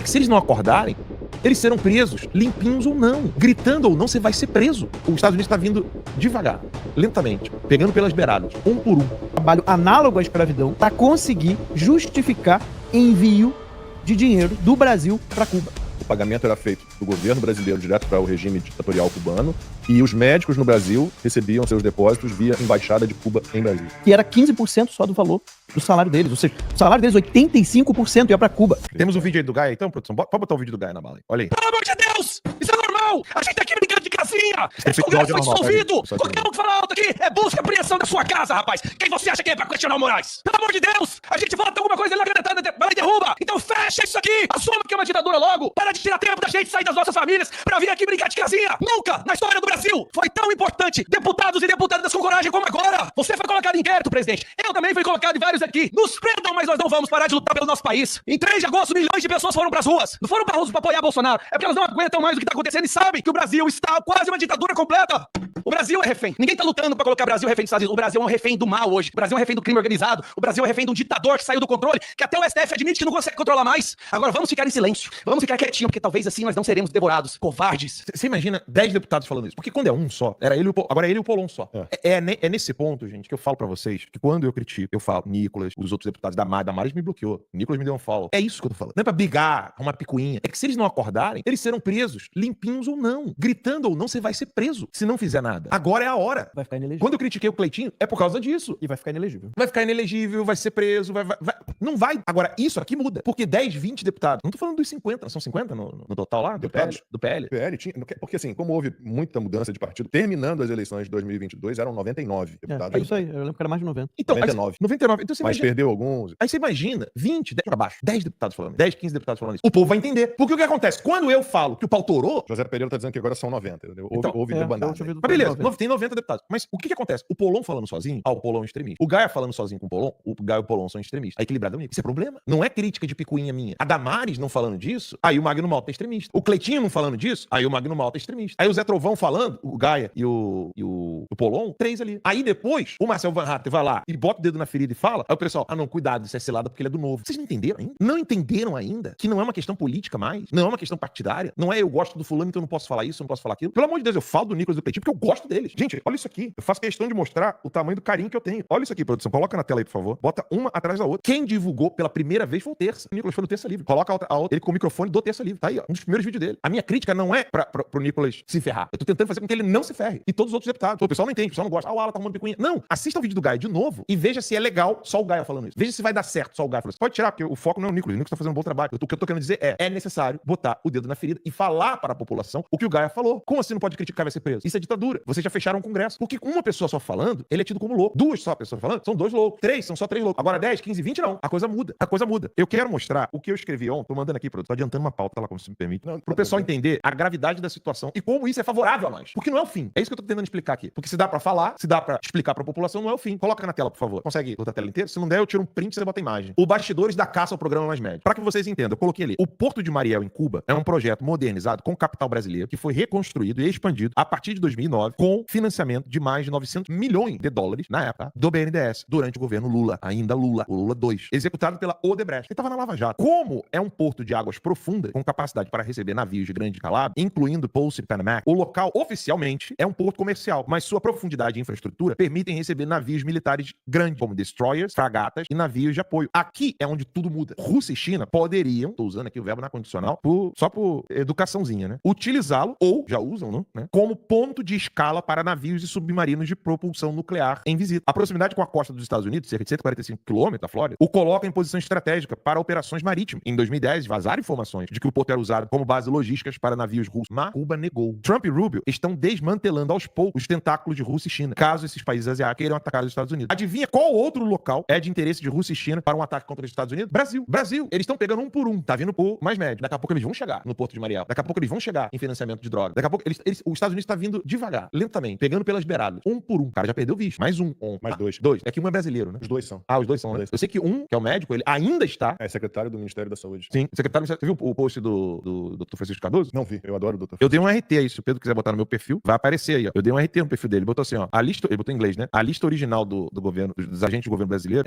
que se eles não acordarem, eles serão presos, limpinhos ou não. Gritando ou não, você vai ser preso. Os Estados Unidos está vindo devagar, lentamente, pegando pelas beiradas, um por um. Trabalho análogo à escravidão para conseguir justificar envio de dinheiro do Brasil para Cuba. O pagamento era feito do governo brasileiro direto para o regime ditatorial cubano e os médicos no Brasil recebiam seus depósitos via Embaixada de Cuba em Brasília. Que era 15% só do valor do salário deles. Ou seja, o salário deles, 85% ia para Cuba. Temos um vídeo aí do Gaia, então, produção? Pode botar o vídeo do Gaia na bala aí. Olha aí. Pelo amor de Deus! Isso é normal! A gente tá aqui brincando de casinha! Esse Congresso foi dissolvido! Qualquer um que fala alto aqui é busca e apreensão da sua casa, rapaz! Quem você acha que é pra questionar o Moraes? Pelo amor de Deus! A gente fala alguma coisa, ele não acredita, vai e derruba! Então fecha isso aqui! Assuma que é uma ditadura logo! Para de tirar tempo da gente sair das nossas famílias pra vir aqui brincar de casinha! Nunca, na história do Brasil, foi tão importante deputados e deputadas com coragem como agora! Você foi colocado em inquérito, presidente! Eu também fui colocado em vários aqui! Nos prendam, mas nós não vamos parar de lutar pelo nosso país! Em 3 de agosto, milhões de pessoas foram pras ruas! Não foram pra ruas pra apoiar Bolsonaro! É porque elas não aguentam mais o que tá acontecendo e sabem que o Brasil está quase uma ditadura completa! O Brasil é refém. Ninguém tá lutando pra colocar o Brasil refém dos Estados Unidos. O Brasil é um refém do mal hoje. O Brasil é um refém do crime organizado. O Brasil é um refém de um ditador que saiu do controle, que até o STF admite que não consegue controlar mais. Agora vamos ficar em silêncio. Vamos ficar quietinho, porque talvez assim nós não seremos devorados. Covardes. Você imagina 10 deputados falando isso. Porque quando é um só, era ele agora é ele e o Polon só. É nesse ponto, gente, que eu falo pra vocês, que quando eu critico, eu falo, Nicolas, os outros deputados Damares me bloqueou. Nicolas me deu um follow. É isso que eu tô falando. Não é pra brigar, uma picuinha. É que se eles não acordarem, eles serão presos, limpinhos ou não. Gritando ou não, você vai ser preso se não fizer nada. Agora é a hora. Vai ficar inelegível. Quando eu critiquei o Cleitinho, é por causa disso. E vai ficar inelegível. Vai ficar inelegível, vai ser preso, não vai. Agora, isso aqui muda. Porque 10, 20 deputados, não tô falando dos 50, são 50 no total lá? Deputados? Do PL. PL tinha, porque assim, como houve muita mudança de partido, terminando as eleições de 2022, eram 99 deputados. É isso aí, eu lembro que era mais de 90. Então, 99. 99. Então você Mas imagina, perdeu alguns. aí você imagina 20, 10 pra baixo, 10 deputados falando, 10, 15 deputados falando isso. O povo vai entender. Porque o que acontece? Quando eu falo que o pau torou, José Pereira tá dizendo que agora são 90. Entendeu? Então, Houve debandada. eu tinha ouvido mas beleza, 90. tem 90 deputados. Mas o que acontece? O Polon falando sozinho, o Polon é extremista. O Gaia falando sozinho com o Polon, o Gaia e o Polon são extremistas. Aí equilibrado é único. Isso é problema. Não é crítica de picuinha minha. A Damares não falando disso, aí o Magno Malta é extremista. O Cleitinho não falando disso, aí o Magno Malta é extremista. Aí o Zé Trovão falando, o Gaia e o Polon, 3 ali. Aí depois, o Marcel Van Hatten vai lá e bota o dedo na ferida e fala, aí o pessoal, não, cuidado, isso é selado porque ele é do novo. Vocês não entenderam ainda? Não entenderam ainda que não é uma questão política mais? Não é uma questão partidária? Não é eu gosto do fulano, então eu não posso falar isso, eu não posso falar aquilo? Pelo amor de Deus, eu falo do Nicolas e do Cleitinho porque eu gosto deles. Gente, olha isso aqui. Eu faço questão de mostrar o tamanho do carinho que eu tenho. Olha isso aqui, produção. Coloca na tela aí, por favor. Bota uma atrás da outra. Quem divulgou pela primeira vez foi o Terça. O Nicolas foi no Terça Livre. Coloca a outra, ele com o microfone do Terça Livre. Tá aí, ó. Um dos primeiros vídeos dele. A minha crítica não é pro Nicolas se ferrar. Eu tô tentando fazer com que ele não se ferre. E todos os outros deputados. O pessoal não entende, o pessoal não gosta. Ah, o Ala tá arrumando picuinha. Não. Assista o vídeo do Gaia de novo e veja se é legal só o Gaia falando isso. Veja se vai dar certo só o Gaia falando isso. Pode tirar, porque o foco não é o Nicolas. O Nicolas tá fazendo um bom trabalho. O que eu tô querendo dizer é necessário botar o dedo na ferida e falar para a população o que o Gaia falou. Como assim não pode criticar, vai ser preso? Isso é ditadura. Vocês já fecharam um congresso. Porque uma pessoa só falando, ele é tido como louco. Duas só pessoas falando, são 2 loucos. 3, são só 3 loucos. Agora 10, 15, 20, não. A coisa muda. A coisa muda. Eu quero mostrar o que eu escrevi ontem. Tô mandando aqui, produtor. Tô adiantando uma pauta lá, como se me permite. Pro pessoal entender a gravidade da situação e como isso é favorável a nós. Porque não é o fim. É isso que eu tô tentando explicar aqui. Porque se dá pra falar, se dá pra explicar pra população, não é o fim. Coloca na tela, por favor. Consegue botar a tela inteira? Se não der, eu tiro um print e você bota a imagem. O bastidores da caça ao programa Mais Médio. Pra que vocês entendam, eu coloquei ali. O Porto de Mariel, em Cuba, é um projeto modernizado com capital brasileiro que foi reconstruído e expandido a partir de 2009 com financiamento de mais de 900 milhões de dólares na época do BNDES durante o governo Lula, ainda Lula, o Lula 2, executado pela Odebrecht. Ele estava na Lava Jato. Como é um porto de águas profundas com capacidade para receber navios de grande calado, incluindo Pulse e Panamax, o local oficialmente é um porto comercial, mas sua profundidade e infraestrutura permitem receber navios militares grandes, como destroyers, fragatas e navios de apoio. Aqui é onde tudo muda. Rússia e China poderiam, tô usando aqui o verbo na condicional, só por educaçãozinha, né? Utilizá-lo, ou já usam, não, né? Como ponto de escala para navios e submarinos de propulsão nuclear em visita. A proximidade com a costa dos Estados Unidos, cerca de 145 quilômetros da Flórida, o coloca em posição estratégica para operações marítimas. Em 2010, vazaram informações de que o porto era usado como base logística para navios russos, mas Cuba negou. Trump e Rubio estão desmantelando aos poucos os tentáculos de Rússia e China, caso esses países asiáticos queiram atacar os Estados Unidos. Adivinha qual outro local é de interesse de Rússia e China para um ataque contra os Estados Unidos? Brasil. Brasil. Eles estão pegando um por um. Tá vindo por mais médio. Daqui a pouco eles vão chegar no Porto de Mariel. Daqui a pouco eles vão chegar em financiamento de drogas. Daqui a pouco eles Os Estados Unidos tá vindo devagar, lentamente, pegando pelas beiradas. Um por um. O cara já perdeu o visto. Mais um. Mais dois. Dois. É que um é brasileiro, né? Os dois são. Ah, os dois são, né? Eu sei que um, que é o médico, ele ainda está... É secretário do Ministério da Saúde. Sim, secretário... Você viu o post do Dr. Francisco Cardoso? Não vi, eu adoro o doutor. Eu dei um RT aí, se o Pedro quiser botar no meu perfil, vai aparecer aí, ó. Eu dei um RT no perfil dele, botou assim, ó, ele botou em inglês, né? A lista original do governo, dos agentes do governo brasileiro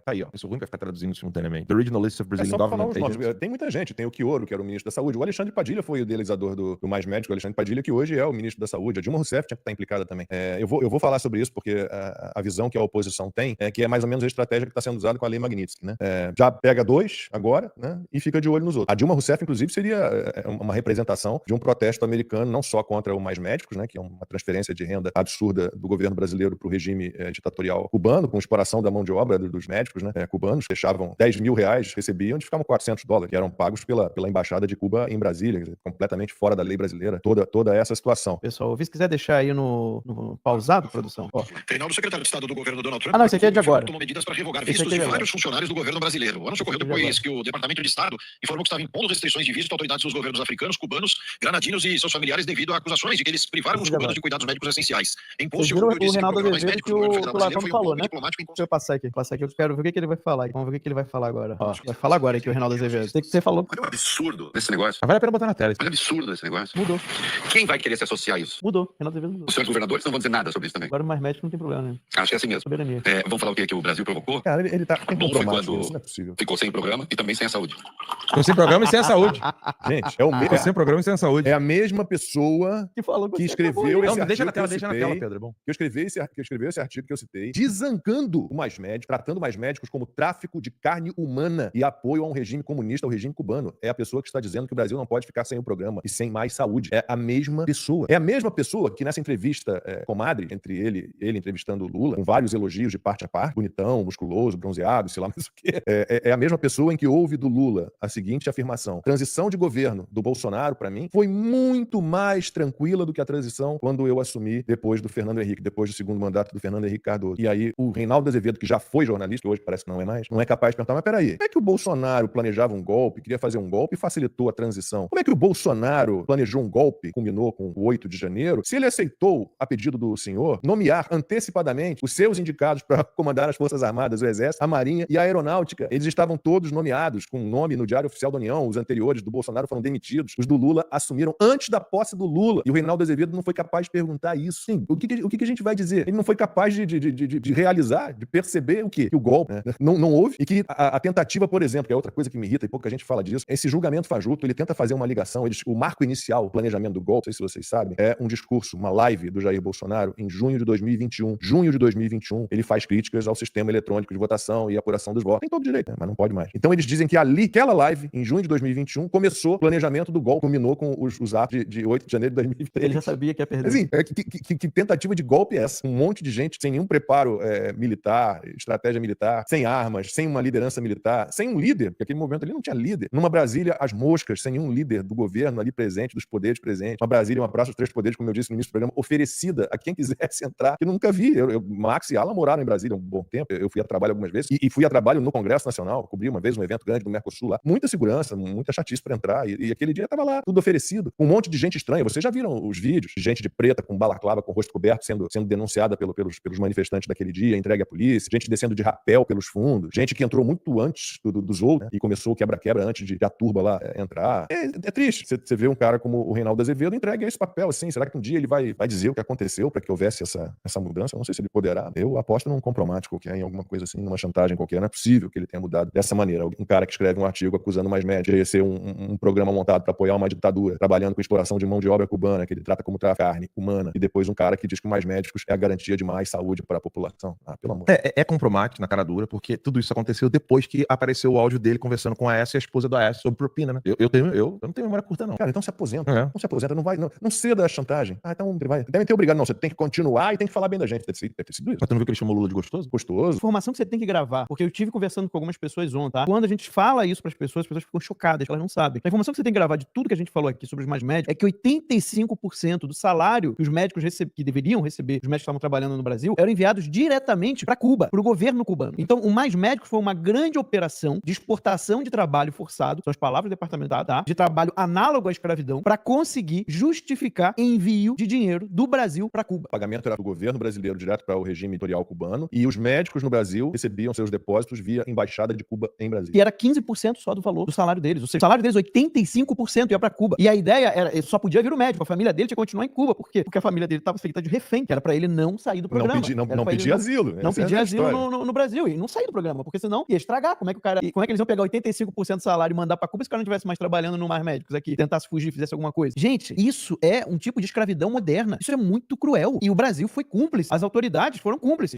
tá aí, ó. Eu sou ruim pra ficar traduzindo simultaneamente. The Original List of É Brazilian só pra falar Government os nomes. Agents. Tem muita gente. Tem o Quioro, que era o ministro da Saúde. O Alexandre Padilha foi o idealizador do Mais Médico. O Alexandre Padilha, que hoje é o ministro da Saúde. A Dilma Rousseff tinha que estar implicada também. Eu vou falar sobre isso, porque a visão que a oposição tem é que é mais ou menos a estratégia que está sendo usada com a Lei Magnitsky, né? Já pega dois agora, né? E fica de olho nos outros. A Dilma Rousseff, inclusive, seria uma representação de um protesto americano, não só contra o Mais Médicos, né? Que é uma transferência de renda absurda do governo brasileiro para o regime ditatorial cubano, com exploração da mão de obra dos médicos, né? Cubanos, deixavam R$10 mil, recebiam, onde ficavam $400, que eram pagos pela Embaixada de Cuba em Brasília, completamente fora da lei brasileira, toda essa situação. Pessoal, se quiser deixar aí no pausado, produção. Ó. Reinaldo, secretário de Estado do governo Donald Trump, Não, esse aqui é de agora. tomou medidas para revogar Esse vistos aqui é de de vários funcionários do governo brasileiro. O anúncio ocorreu depois que o Departamento de Estado informou que estava impondo restrições de visto a autoridades dos governos africanos, cubanos, granadinos e seus familiares devido a acusações de que eles privaram os cubanos de cuidados médicos essenciais. Vocês viram o Reinaldo Azevedo que o Lacão falou, né? Deixa eu passar aqui. Eu quero ver o que ele vai falar. Vamos ver o que ele vai falar agora. Ó, vai falar agora aqui o Reinaldo Azevedo. Tem que você falou. Olha o absurdo desse negócio. Vale a pena botar na tela. Olha o absurdo desse negócio. Mudou. Quem vai querer se associar a isso? Mudou. Reinaldo Azevedo mudou. Os senhores governadores não vão dizer nada sobre isso também. Agora mais médico não tem problema, né? Acho que é assim mesmo. Soberania. Vamos falar o que o Brasil provocou? Cara, ele tem Bom foi compromisso, quando isso não é possível. ficou sem programa e também sem a saúde. Tô sem programa e sem a saúde. Gente, Tô sem programa e sem a saúde. é a mesma pessoa Que falou que escreveu esse Não, deixa na artigo tela, que eu citei, Pedro, é bom. que escreveu esse artigo que eu citei, desancando o Mais Médicos, tratando Mais Médicos como tráfico de carne humana e apoio a um regime comunista, ao regime cubano. É a pessoa que está dizendo que o Brasil não pode ficar sem o programa e sem mais saúde. É a mesma pessoa. É a mesma pessoa que nessa entrevista comadre, entre ele entrevistando o Lula, com vários elogios de parte a parte, bonitão, musculoso, bronzeado, sei lá mais o quê, é a mesma pessoa em que ouve do Lula a seguinte afirmação: transição de governo do Bolsonaro, para mim, foi muito mais tranquila do que a transição quando eu assumi depois do Fernando Henrique, depois do segundo mandato do Fernando Henrique Cardoso. E aí o Reinaldo Azevedo, que já foi jornalista, que hoje parece que não é mais, não é capaz de perguntar, mas peraí, como é que o Bolsonaro planejava um golpe, queria fazer um golpe e facilitou a transição? Como é que o Bolsonaro planejou um golpe, culminou com o 8 de janeiro, se ele aceitou, a pedido do senhor, nomear antecipadamente os seus indicados para comandar as Forças Armadas, o Exército, a Marinha e a Aeronáutica? Eles estavam todos nomeados com nome no Diário Oficial da União, os anteriores do Bolsonaro foram demitidos, os do Lula assumiram antes da posse do Lula, e o Reinaldo Azevedo não foi capaz de perguntar isso. Sim, o que a gente vai dizer? Ele não foi capaz de realizar, de perceber o quê? Que o golpe, né, não houve, e que a tentativa, por exemplo, que é outra coisa que me irrita e pouca gente fala disso, esse julgamento fajuto, ele tenta fazer uma ligação, o marco inicial, o planejamento do golpe, não sei se vocês sabem, é um discurso, uma live do Jair Bolsonaro em junho de 2021. Junho de 2021, ele faz críticas ao sistema eletrônico de votação e apuração dos votos. Tem todo direito, né? Mas não pode mais. Então eles dizem que aquela live, em junho de 2021, começou o planejamento do golpe, culminou com os atos de 8 de janeiro de 2023. Ele já sabia que ia perder. Assim, que tentativa de golpe é essa? Um monte de gente sem nenhum preparo militar, estratégia militar, sem armas, sem uma liderança militar, sem um líder, porque aquele momento ali não tinha líder. Numa Brasília, às moscas, sem nenhum líder do governo ali presente, dos poderes presentes. Uma Brasília, uma praça dos três poderes, como eu disse no início do programa, oferecida a quem quisesse entrar, que eu nunca vi. Max e Alan moraram em Brasília um bom tempo, eu fui a trabalho algumas vezes, e fui a trabalho no Congresso Nacional, cobri uma vez um evento grande do Mercosul lá, muita segurança, muita chatice para entrar, e aquele dia tava lá, tudo oferecido, um monte de gente estranha. Vocês já viram os vídeos de gente de preta com balaclava, com o rosto coberto, sendo denunciada pelos manifestantes daquele dia, entregue à polícia, gente descendo de rapel pelos fundos, gente que entrou muito antes dos outros, né, e começou o quebra-quebra antes de a turba lá entrar. É triste você ver um cara como o Reinaldo Azevedo entregue a esse papel, assim. Será que um dia ele vai dizer o que aconteceu para que houvesse essa mudança? Eu não sei se ele poderá. Eu aposto num compromisso qualquer, em alguma coisa assim, numa chantagem qualquer. Não é possível que ele tenha mudado dessa maneira. Um cara que escreve um artigo acusando Mais Médicos de ser um programa montado para apoiar uma ditadura, trabalhando com exploração de mão de obra cubana, que ele trata como carne humana, e depois um cara que diz que o Mais Médicos é a garantia de mais saúde para a população. Pelo amor. É compromisso na cara dura, porque tudo isso aconteceu depois que apareceu o áudio dele conversando com a Aécia e a esposa da Aécia sobre propina, né? Eu não tenho memória curta, não. Cara, então se aposenta. Não se aposenta, não ceda a chantagem. Então ele vai. Devem ter obrigado, não. Você tem que continuar e tem que falar bem da gente. Deve ter sido isso. Mas tu não viu que ele chamou o Lula de gostoso? Gostoso. Informação que você tem que gravar, porque eu tive conversando com algumas pessoas ontem, tá? Quando a gente fala isso pras pessoas, as pessoas ficam chocadas, elas não sabem. A informação que você tem que gravar de tudo que a gente falou aqui sobre os Mais Médicos é que 85% do salário que os médicos que deveriam receber, os médicos que estavam trabalhando no Brasil, eram enviados diretamente para Cuba, pro governo cubano. Então, o Mais Médicos foi uma grande operação de exportação de trabalho forçado, são as palavras do departamento, tá? De trabalho análogo à escravidão, para conseguir justificar envio de dinheiro do Brasil para Cuba. O pagamento era do governo brasileiro direto para o regime editorial cubano e os médicos no Brasil recebiam seus depósitos via Embaixada de Cuba em Brasília. E era 15% só do valor do salário deles. Ou seja, o salário deles, 85% ia para Cuba. E a ideia era, só podia vir o médico, a família dele tinha que continuar em Cuba. Por quê? Porque a família dele estava feita de refém, que era para ele não sair do programa. Não pedir asilo. Não pedir asilo no Brasil. E não sair do programa, porque senão ia estragar. Como é que eles iam pegar 85% do salário e mandar para Cuba se o cara não estivesse mais trabalhando no Mar Médicos aqui, tentasse fugir, fizesse alguma coisa? Gente, isso é um tipo de escravidão moderna. Isso é muito cruel. E o Brasil foi cúmplice. As autoridades foram cúmplices.